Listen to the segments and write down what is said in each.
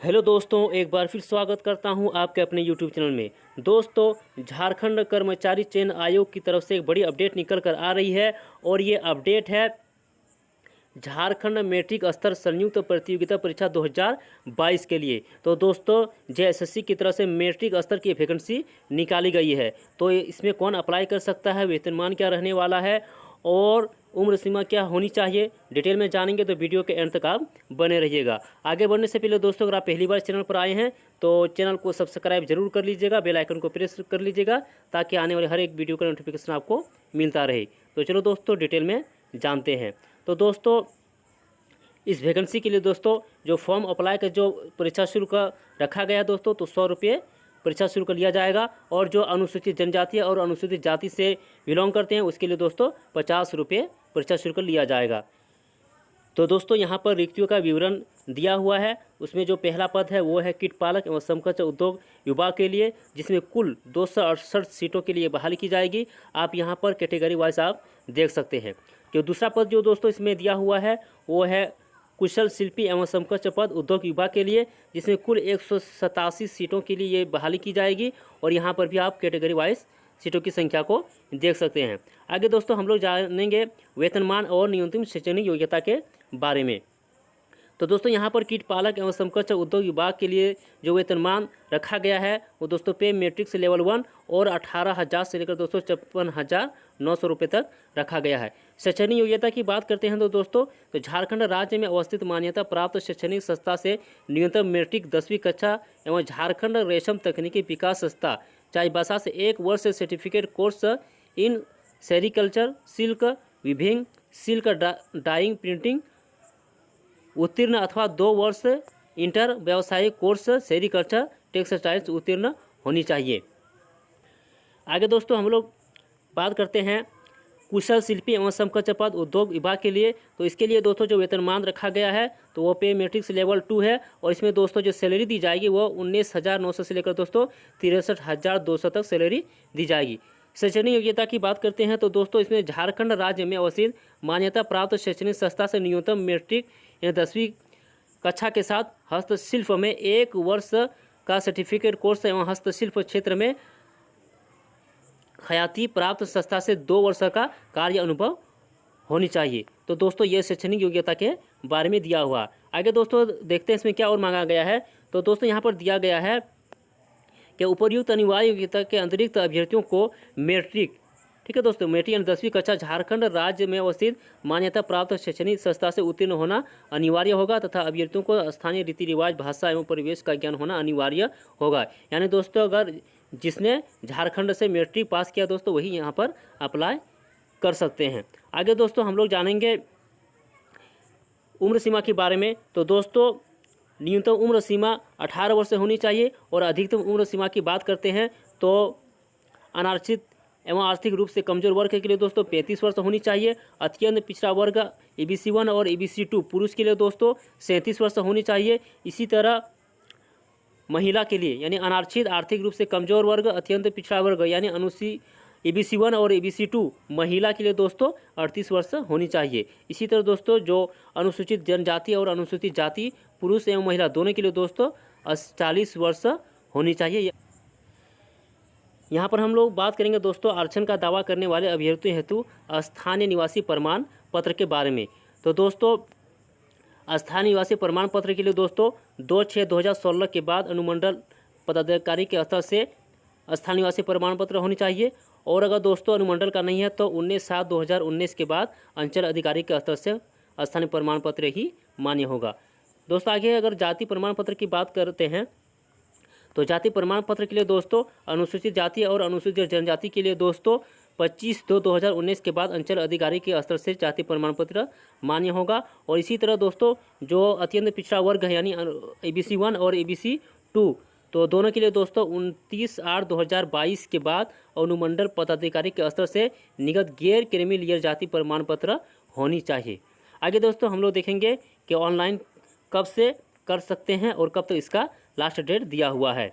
Hello दोस्तों, एक बार फिर स्वागत करता हूं आपके अपने यूट्यूब चैनल में। दोस्तों, झारखंड कर्मचारी चयन आयोग की तरफ से एक बड़ी अपडेट निकल कर आ रही है और ये अपडेट है झारखंड मैट्रिक स्तर संयुक्त प्रतियोगिता परीक्षा 2022 के लिए। तो दोस्तों, जेएसएससी की तरफ से मैट्रिक स्तर की वैकेंसी निकाली गई है। तो इसमें कौन अप्लाई कर सकता है, वेतनमान क्या रहने वाला है और उम्र सीमा क्या होनी चाहिए, डिटेल में जानेंगे। तो वीडियो के अंत तक आप बने रहिएगा। आगे बढ़ने से पहले दोस्तों, अगर आप पहली बार चैनल पर आए हैं तो चैनल को सब्सक्राइब जरूर कर लीजिएगा, बेल आइकन को प्रेस कर लीजिएगा ताकि आने वाले हर एक वीडियो का नोटिफिकेशन आपको मिलता रहे। तो चलो दोस्तों, डिटेल में जानते हैं। तो दोस्तों, इस वैकेंसी के लिए दोस्तों जो फॉर्म अप्लाई का जो परीक्षा शुल्क रखा गया है दोस्तों, तो 100 रुपये परीक्षा शुल्क लिया जाएगा। और जो अनुसूचित जनजाति और अनुसूचित जाति से बिलोंग करते हैं उसके लिए दोस्तों 50 रुपये परीक्षा शुल्क लिया जाएगा। तो दोस्तों, यहाँ पर रिक्तियों का विवरण दिया हुआ है। उसमें जो पहला पद है वो है कीट पालक एवं समकक्ष उद्योग विभाग के लिए, जिसमें कुल 268 सीटों के लिए बहाली की जाएगी। आप यहाँ पर कैटेगरी वाइज आप देख सकते हैं। जो दूसरा पद जो दोस्तों इसमें दिया हुआ है वो है कुशल शिल्पी एवं समकक्ष पद उद्योग विभाग के लिए, जिसमें कुल 187 सीटों के लिए ये बहाली की जाएगी। और यहाँ पर भी आप कैटेगरी वाइज सीटों की संख्या को देख सकते हैं। आगे दोस्तों हम लोग जानेंगे वेतनमान और न्यूनतम शैक्षणिक योग्यता के बारे में। तो दोस्तों, यहाँ पर कीट पालक एवं समकक्ष उद्योग विभाग के लिए जो वेतनमान रखा गया है वो दोस्तों पे मैट्रिक से लेवल 1 और 18,000 से लेकर दोस्तों 56,900 रुपये तक रखा गया है। शैक्षणिक योग्यता की बात करते हैं तो दोस्तों, तो झारखंड राज्य में अवस्थित मान्यता प्राप्त शैक्षणिक संस्था से न्यूनतम मैट्रिक 10वीं कक्षा एवं झारखंड रेशम तकनीकी विकास संस्था चाईबासा से 1 वर्ष certificate course in sericulture, silk weaving, silk dyeing, printing उत्तीर्ण अथवा 2 वर्ष इंटर व्यावसायिक कोर्स सेरिकल्चर टेक्सटाइल्स उत्तीर्ण होनी चाहिए। आगे दोस्तों हम लोग बात करते हैं कुशल शिल्पी एवं समकक्ष पद उद्योग विभाग के लिए। तो इसके लिए दोस्तों जो वेतनमान रखा गया है तो वो पे मैट्रिक्स लेवल 2 है। और इसमें दोस्तों जो सैलरी दी जाएगी वो 19,900 से लेकर दोस्तों 63,200 तक सैलरी दी जाएगी। शैक्षणिक योग्यता की बात करते हैं तो दोस्तों इसमें झारखंड राज्य में अवस्थित मान्यता प्राप्त शैक्षणिक संस्था से न्यूनतम मैट्रिक या 10वीं कक्षा के साथ हस्तशिल्प में 1 वर्ष का सर्टिफिकेट कोर्स एवं हस्तशिल्प क्षेत्र में ख्याति प्राप्त संस्था से 2 वर्ष का कार्य अनुभव होनी चाहिए। तो दोस्तों ये शैक्षणिक योग्यता के बारे में दिया हुआ। आगे दोस्तों देखते हैं इसमें क्या और मांगा गया है। तो दोस्तों यहाँ पर दिया गया है कि उपर्युक्त अनिवार्य योग्यता के अतिरिक्त अभ्यर्थियों को मैट्रिक, ठीक है दोस्तों, मैट्रिक यानी 10वीं कक्षा झारखंड राज्य में अवस्थित मान्यता प्राप्त शैक्षणिक संस्था से उत्तीर्ण होना अनिवार्य होगा तथा अभ्यर्थियों को स्थानीय रीति रिवाज, भाषा एवं परिवेश का ज्ञान होना अनिवार्य होगा। यानी दोस्तों अगर जिसने झारखंड से मैट्रिक पास किया दोस्तों वही यहाँ पर अप्लाई कर सकते हैं। आगे दोस्तों हम लोग जानेंगे उम्र सीमा के बारे में। तो दोस्तों न्यूनतम उम्र सीमा 18 वर्ष से होनी चाहिए और अधिकतम उम्र सीमा की बात करते हैं तो अनारक्षित एवं आर्थिक रूप से कमजोर वर्ग के लिए दोस्तों 35 वर्ष होनी चाहिए। अत्यंत पिछड़ा वर्ग EBC 1 और EBC 2 पुरुष के लिए दोस्तों 37 वर्ष होनी चाहिए। इसी तरह महिला के लिए यानी अनारक्षित आर्थिक रूप से कमजोर वर्ग, अत्यंत पिछड़ा वर्ग यानी अनुसूचित EBC 1 और EBC 2 महिला के लिए दोस्तों 38 वर्ष होनी चाहिए। इसी तरह दोस्तों जो अनुसूचित जनजाति और अनुसूचित जाति पुरुष एवं महिला दोनों के लिए दोस्तों 40 वर्ष होनी चाहिए। यहाँ पर हम लोग बात करेंगे दोस्तों आरक्षण का दावा करने वाले अभ्यर्थियों हेतु स्थानीय निवासी प्रमाण पत्र के बारे में। तो दोस्तों स्थानीय निवासी प्रमाण पत्र के लिए दोस्तों 2/6/2016 के बाद अनुमंडल पदाधिकारी के स्तर से स्थानीय निवासी प्रमाण पत्र होनी चाहिए। और अगर दोस्तों अनुमंडल का नहीं है तो 19/7/2019 के बाद अंचल अधिकारी के स्तर से स्थानीय प्रमाण पत्र ही मान्य होगा। दोस्तों आगे अगर जाति प्रमाण पत्र की बात करते हैं तो जाति प्रमाण पत्र के लिए दोस्तों अनुसूचित जाति और अनुसूचित जनजाति के लिए दोस्तों 25/2/2019 के बाद अंचल अधिकारी के स्तर से जाति प्रमाण पत्र मान्य होगा। और इसी तरह दोस्तों जो अत्यंत पिछड़ा वर्ग है यानी EBC 1 और EBC 2 तो दोनों के लिए दोस्तों 29/8/2022 के बाद अनुमंडल पदाधिकारी के स्तर से निगत गैर क्रीमी लेयर जाति प्रमाण पत्र होनी चाहिए। आगे दोस्तों हम लोग देखेंगे कि ऑनलाइन कब से कर सकते हैं और कब तक इसका लास्ट डेट दिया हुआ है।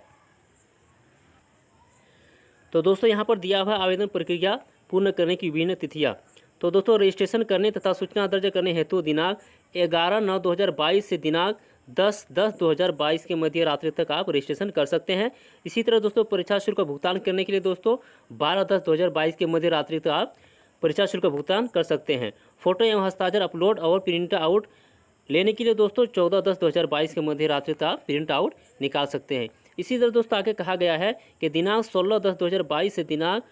तो दोस्तों यहाँ पर दिया हुआ आवेदन प्रक्रिया पूर्ण करने की विभिन्न तिथियाँ। तो दोस्तों रजिस्ट्रेशन करने तथा सूचना दर्ज करने हेतु दिनांक 11/9/2022 से दिनांक 10/10/2022 के मध्य रात्रि तक आप रजिस्ट्रेशन कर सकते हैं। इसी तरह दोस्तों परीक्षा शुल्क का भुगतान करने के लिए दोस्तों 12/10/2022 के मध्य रात्रि तक आप परीक्षा शुल्क का भुगतान कर सकते हैं। फोटो एवं हस्ताक्षर अपलोड और प्रिंट आउट लेने के लिए दोस्तों 14/10/2022 के मध्य रात्रि तक आप प्रिंट आउट निकाल सकते हैं। इसी तरह दोस्तों आगे कहा गया है कि दिनांक 16/10/2022 से दिनांक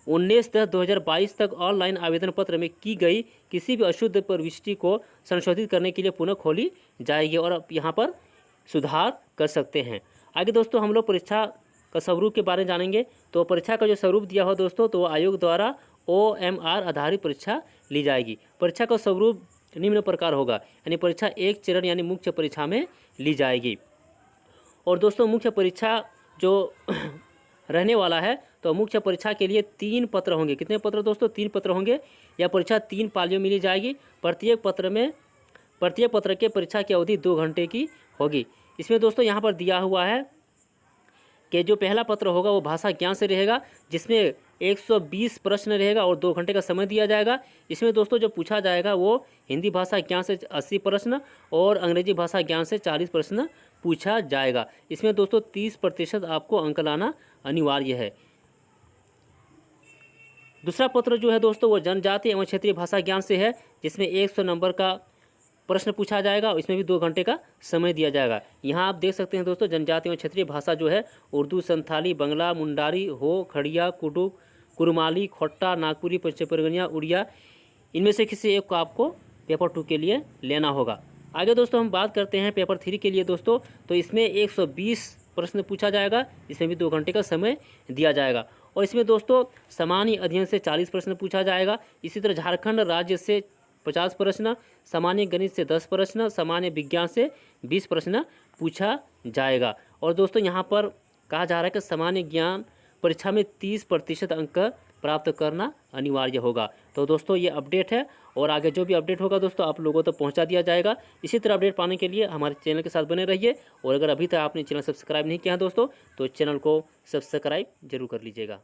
19/10/2022 तक ऑनलाइन आवेदन पत्र में की गई किसी भी अशुद्ध प्रविष्टि को संशोधित करने के लिए पुनः खोली जाएगी और अब यहाँ पर सुधार कर सकते हैं। आगे दोस्तों हम लोग परीक्षा का स्वरूप के बारे में जानेंगे। तो परीक्षा का जो स्वरूप दिया हुआ दोस्तों तो आयोग द्वारा OMR आधारित परीक्षा ली जाएगी। परीक्षा का स्वरूप निम्न प्रकार होगा, यानी परीक्षा एक चरण यानी मुख्य परीक्षा में ली जाएगी। और दोस्तों मुख्य परीक्षा जो रहने वाला है तो मुख्य परीक्षा के लिए 3 पत्र होंगे। कितने पत्र दोस्तों? 3 पत्र होंगे। यह परीक्षा 3 पालियों में ली जाएगी। प्रत्येक पत्र के परीक्षा की अवधि 2 घंटे की होगी। इसमें दोस्तों यहाँ पर दिया हुआ है कि जो पहला पत्र होगा वो भाषा ज्ञान से रहेगा, जिसमें 120 प्रश्न रहेगा और 2 घंटे का समय दिया जाएगा। इसमें दोस्तों जो पूछा जाएगा वो हिंदी भाषा ज्ञान से 80 प्रश्न और अंग्रेजी भाषा ज्ञान से 40 प्रश्न पूछा जाएगा। इसमें दोस्तों 30% आपको अंक लाना अनिवार्य है। दूसरा पत्र जो है दोस्तों वो जनजातीय एवं क्षेत्रीय भाषा ज्ञान से है, जिसमें 100 नंबर का प्रश्न पूछा जाएगा और इसमें भी 2 घंटे का समय दिया जाएगा। यहाँ आप देख सकते हैं दोस्तों जनजातीय एवं क्षेत्रीय भाषा जो है उर्दू, संथाली, बंगला, मुंडारी, हो, खड़िया, कुडुक, कुरुमाली, खोट्टा, नागपुरी, पश्चिम परगनिया, उड़िया, इनमें से किसी एक को आपको पेपर 2 के लिए लेना होगा। आगे दोस्तों हम बात करते हैं पेपर 3 के लिए दोस्तों। तो इसमें 120 प्रश्न पूछा जाएगा, इसमें भी 2 घंटे का समय दिया जाएगा। और इसमें दोस्तों सामान्य अध्ययन से 40 प्रश्न पूछा जाएगा। इसी तरह झारखंड राज्य से 50 प्रश्न, सामान्य गणित से 10 प्रश्न, सामान्य विज्ञान से 20 प्रश्न पूछा जाएगा। और दोस्तों यहाँ पर कहा जा रहा है कि सामान्य ज्ञान परीक्षा में 30% अंक प्राप्त करना अनिवार्य होगा। तो दोस्तों ये अपडेट है और आगे जो भी अपडेट होगा दोस्तों आप लोगों तक पहुंचा दिया जाएगा। इसी तरह अपडेट पाने के लिए हमारे चैनल के साथ बने रहिए और अगर अभी तक आपने चैनल सब्सक्राइब नहीं किया है दोस्तों तो चैनल को सब्सक्राइब जरूर कर लीजिएगा।